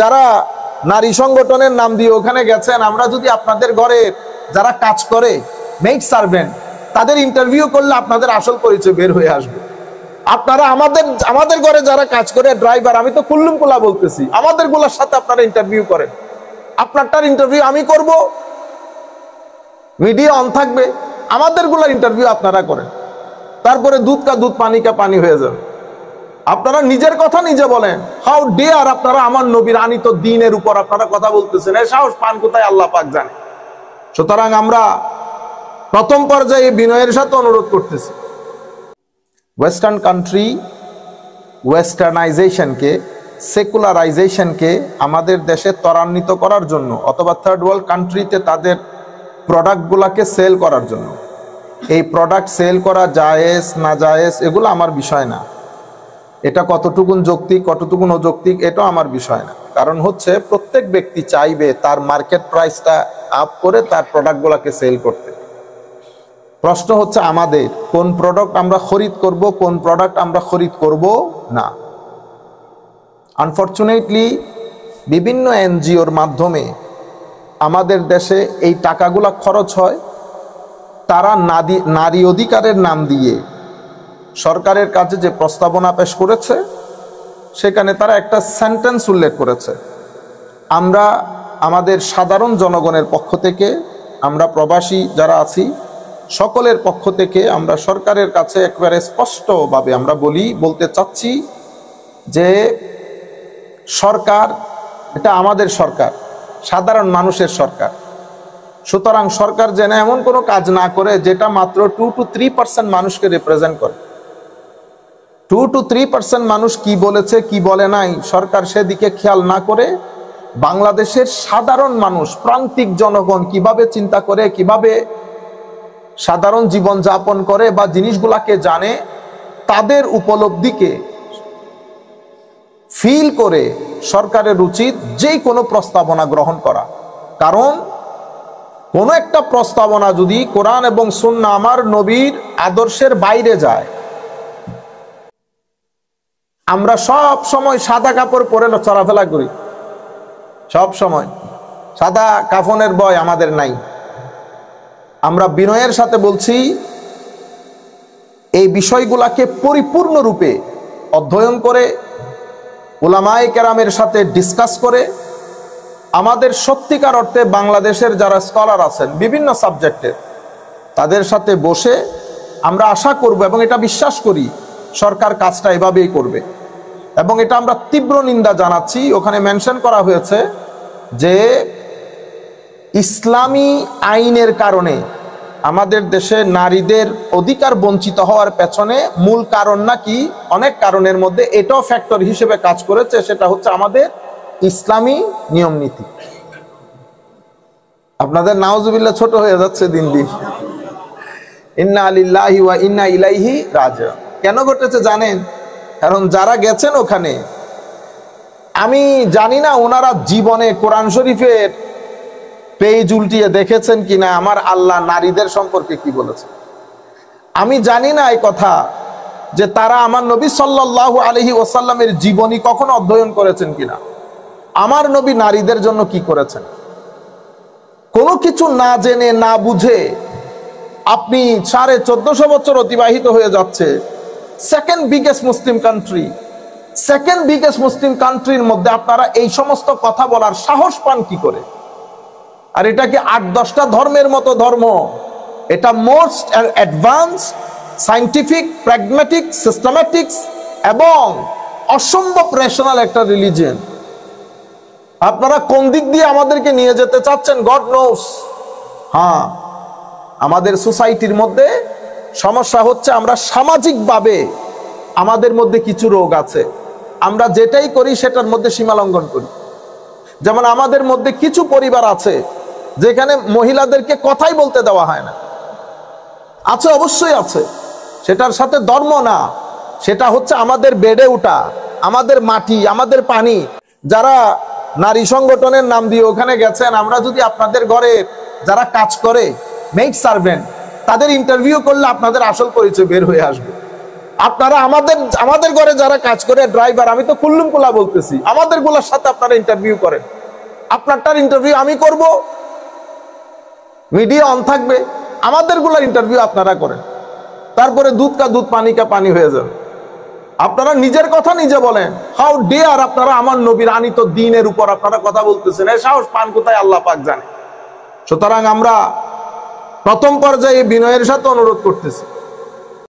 যারা নারী সংগঠনের নাম দিয়ে ওখানে গেছেন, আমরা যদি আপনাদের ঘরে যারা কাজ করে মেইড সার্ভেন্ট তাদের ইন্টারভিউ করলে আপনাদের আসল পরিচয় বের হয়ে আসবে। আপনারা আমাদের ঘরে যারা কাজ করে ড্রাইভার, আমি তো কুল্লুম কুলা বলতেছি, আমাদের গুলার সাথে আপনারা ইন্টারভিউ করেন। আপনারটার ইন্টারভিউ আমি করব, মিডিয়া অন থাকবে, আমাদের গুলার ইন্টারভিউ আপনারা করেন, তারপরে দুধ কা দুধ পানি কা পানি হয়ে যাবে। আপনারা নিজের কথা নিজে বলেন। হাউ ডেয়ার আপনারা আমার নবীর আনিত দ্বীনের উপর আপনারা কথা বলতেছেন, এই সাহস পান কোথায় আল্লাহ পাক জানে। সুতরাং আমরা প্রথম পর্যায়ে বিনয়ের সাথে অনুরোধ করতেছি, ওয়েস্টার্ন কান্ট্রি ওয়েস্টার্নাইজেশনকে, সেকুলারাইজেশনকে আমাদের দেশে ত্বরান্বিত করার জন্য, অথবা থার্ড ওয়ার্ল্ড কান্ট্রিতে তাদের প্রোডাক্টগুলোকে সেল করার জন্য, এই প্রোডাক্ট সেল করা জায়েজ না জায়েজ এগুলো আমার বিষয় না, এটা কতটুকুন যৌক্তিক কতটুকুন অযৌক্তিক এটাও আমার বিষয় না। কারণ হচ্ছে প্রত্যেক ব্যক্তি চাইবে তার মার্কেট প্রাইসটা আপ করে তার প্রোডাক্টগুলোকে সেল করতে। প্রশ্ন হচ্ছে আমাদের কোন প্রোডাক্ট আমরা খরিদ করব, কোন প্রোডাক্ট আমরা খরিদ করব না। আনফরচুনেটলি বিভিন্ন এনজিওর মাধ্যমে আমাদের দেশে এই টাকাগুলা খরচ হয়। তারা নারী অধিকারের নাম দিয়ে সরকারের কাছে যে প্রস্তাবনা পেশ করেছে সেখানে তারা একটা সেন্টেন্স উল্লেখ করেছে, আমরা আমাদের সাধারণ জনগণের পক্ষ থেকে, আমরা প্রবাসী যারা আছি সকলের পক্ষ থেকে আমরা সরকারের কাছে একেবারে স্পষ্টভাবে আমরা বলতে চাচ্ছি যে সরকার এটা আমাদের সরকার, সাধারণ মানুষের সরকার। সুতরাং সরকার যেন এমন কোনো কাজ না করে যেটা মাত্র 2 to 3% মানুষকে রিপ্রেজেন্ট করে। 2 to 3% মানুষ কি বলেছে কি বলে নাই সরকার সেদিকে খেয়াল না করে বাংলাদেশের সাধারণ মানুষ, প্রান্তিক জনগণ কিভাবে চিন্তা করে, কিভাবে সাধারণ জীবন যাপন করে বা জিনিসগুলাকে জানে, তাদের উপলব্ধিকে ফিল করে সরকারের উচিত যে কোনো প্রস্তাবনা গ্রহণ করা। কারণ কোন একটা প্রস্তাবনা যদি কোরআন এবং সুন্নাহ আমার নবীর আদর্শের বাইরে যায়, আমরা সব সময় সাদা কাপড় পরে চলাফেরা করি, সব সময় সাদা কাফনের ভয় আমাদের নাই। আমরা বিনয়ের সাথে বলছি এই বিষয়গুলাকে পরিপূর্ণরূপে অধ্যয়ন করে উলামায়ে কেরামের সাথে ডিসকাস করে আমাদের সত্যিকার অর্থে বাংলাদেশের যারা স্কলার আছেন বিভিন্ন সাবজেক্টের তাদের সাথে বসে আমরা আশা করব এবং এটা বিশ্বাস করি সরকার কাজটা এভাবেই করবে। এবং এটা আমরা তীব্র নিন্দা জানাচ্ছি। ওখানে মেনশন করা হয়েছে যে ইসলামী আইনের কারণে আমাদের দেশে নারীদের অধিকার বঞ্চিত হওয়ার পেছনে মূল কারণ নাকি অনেক কারণের মধ্যে এটাও ফ্যাক্টর হিসেবে কাজ করেছে, সেটা হচ্ছে আমাদের ইসলামী নিয়ম নীতি। আপনাদের নাউজুবিল্লাহ ছোট হয়ে যাচ্ছে দিন দিন। ইন্না লিল্লাহি ওয়া ইন্না ইলাইহি রাজিউন। কেন ঘটেছে জানেন? কারণ যারা গেছেন ওখানে, আমি জানি না ওনারা জীবনে কোরআন শরীফের পেজ উল্টিয়ে দেখেছেন কিনা আমার আল্লাহ নারীদের সম্পর্কে কি বলেছে। আমি জানি না এই কথা যে তারা আমার নবী সাল্লাল্লাহু আলাইহি ওয়াসাল্লামের জীবনী কখনো অধ্যয়ন করেছেন কিনা, আমার নবী নারীদের জন্য কি করেছেন। কোনো কিছু না জেনে না বুঝে আপনি 1450 বছর অতিবাহিত হয়ে যাচ্ছে, সেকেন্ড বিগেস্ট মুসলিম কান্ট্রির মধ্যে আপনারা এই সমস্ত কথা বলার সাহস পান কি করে? আর এটা কি 8-10টা ধর্মের মতো ধর্ম, এটা মোস্ট অ্যাডভান্সড সায়েন্টিফিক প্র্যাগম্যাটিক সিস্টেম্যাটিক্স এবং অসম্ভব রেশনাল একটা রিলিজিয়ন। আপনারা কোন দিক দিয়ে আমাদেরকে নিয়ে যেতে চাচ্ছেন গড নোস। হ্যাঁ, আমাদের সোসাইটির মধ্যে সমস্যা হচ্ছে আমরা সামাজিকভাবে আমাদের মধ্যে কিছু রোগ আছে, আমরা যেটাই করি সেটার মধ্যে সীমা লঙ্ঘন করি। যেমন আমাদের মধ্যে কিছু পরিবার আছে যেখানে মহিলাদেরকে কথাই বলতে দেওয়া হয় না। আছে, অবশ্যই আছে, সেটার সাথে ধর্ম না, সেটা হচ্ছে আমাদের বেড়ে ওঠা, আমাদের মাটি, আমাদের পানি। যারা নারী সংগঠনের নাম দিয়ে ওখানে গেছেন, আমরা যদি আপনাদের ঘরে যারা কাজ করে মেইড সার্ভেন্ট তাদের ইন্টারভিউ করলে আপনাদের আসল পরিচয় বের হয়ে আসবে। আপনারা আমাদের ঘরে যারা কাজ করে ড্রাইভার, আমি তো কুল্লুম কুলা বলতেছি, আমাদের গুলার সাথে আপনারা ইন্টারভিউ করেন। আপনারটার ইন্টারভিউ আমি করব, মিডিয়া অন থাকবে, আমাদের গুলার ইন্টারভিউ আপনারা করেন। তারপরে দুধ কা দুধ পানি কা পানি হয়ে যাবে। আপনারা নিজের কথা নিজে বলেন। হাউ ডেয়ার আপনারা আমার নবীর আনিত দ্বীনের উপর আপনারা কথা বলতেছেন, এই সাহস পান কোথায় আল্লাহ পাক জানে। সুতরাং আমরা প্রথম পর্যায়ে বিনয়ের সাথে অনুরোধ করতেছি,